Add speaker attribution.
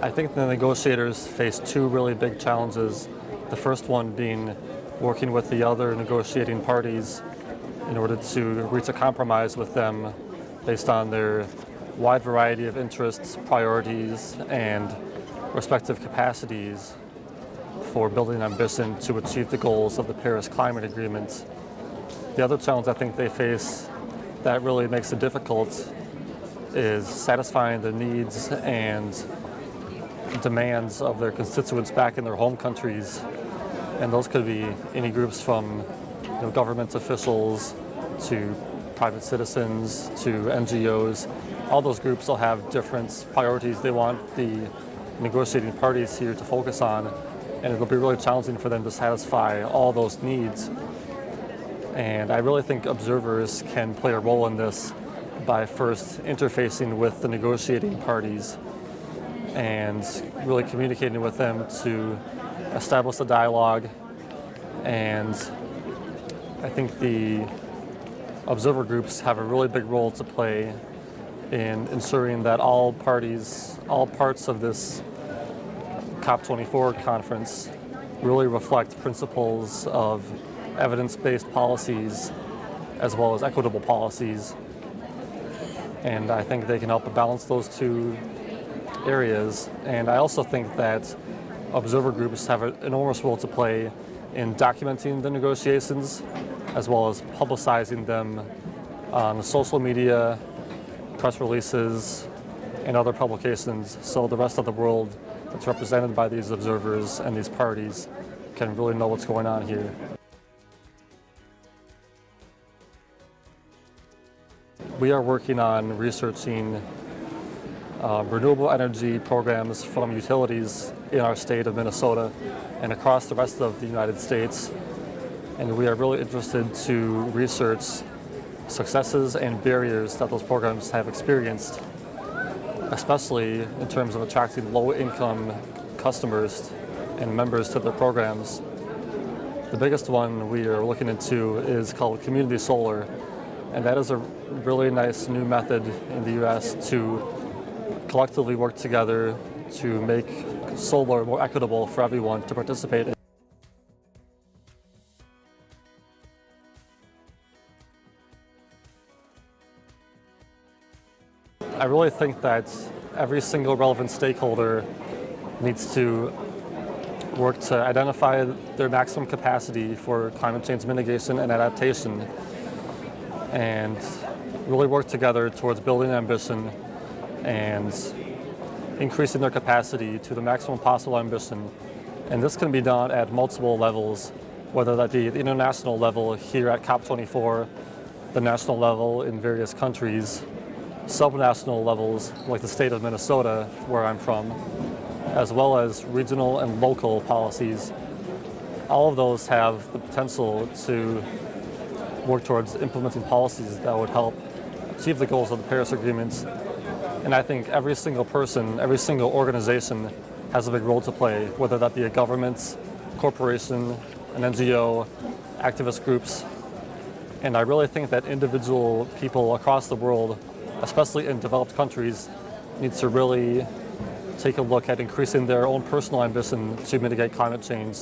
Speaker 1: I think the negotiators face two really big challenges. The first one being working with the other negotiating parties in order to reach a compromise with them based on their wide variety of interests, priorities, and respective capacities for building ambition to achieve the goals of the Paris Climate Agreement. The other challenge I think they face that really makes it difficult is satisfying the needs and demands of their constituents back in their home countries. And those could be any groups from government officials to private citizens to NGOs. All those groups will have different priorities they want the negotiating parties here to focus on, and it'll be really challenging for them to satisfy all those needs. And I really think observers can play a role in this by first interfacing with the negotiating parties and really communicating with them to establish a dialogue. And I think the observer groups have a really big role to play in ensuring that all parties, all parts of this COP24 conference really reflect principles of evidence-based policies as well as equitable policies. And I think they can help balance those two areas. And I also think that observer groups have an enormous role to play in documenting the negotiations as well as publicizing them on social media, press releases, and other publications, so the rest of the world that's represented by these observers and these parties can really know what's going on here. We are working on researching renewable energy programs from utilities in our state of Minnesota and across the rest of the United States. And we are really interested to research successes and barriers that those programs have experienced, especially in terms of attracting low-income customers and members to their programs. The biggest one we are looking into is called community solar, and that is a really nice new method in the U.S. to collectively work together to make solar more equitable for everyone to participate in. I really think that every single relevant stakeholder needs to work to identify their maximum capacity for climate change mitigation and adaptation and really work together towards building ambition and increasing their capacity to the maximum possible ambition. And this can be done at multiple levels, whether that be the international level here at COP24, the national level in various countries, subnational levels like the state of Minnesota, where I'm from, as well as regional and local policies. All of those have the potential to work towards implementing policies that would help achieve the goals of the Paris Agreement. And I think every single person, every single organization has a big role to play, whether that be a government, corporation, an NGO, activist groups. And I really think that individual people across the world, especially in developed countries, need to really take a look at increasing their own personal ambition to mitigate climate change.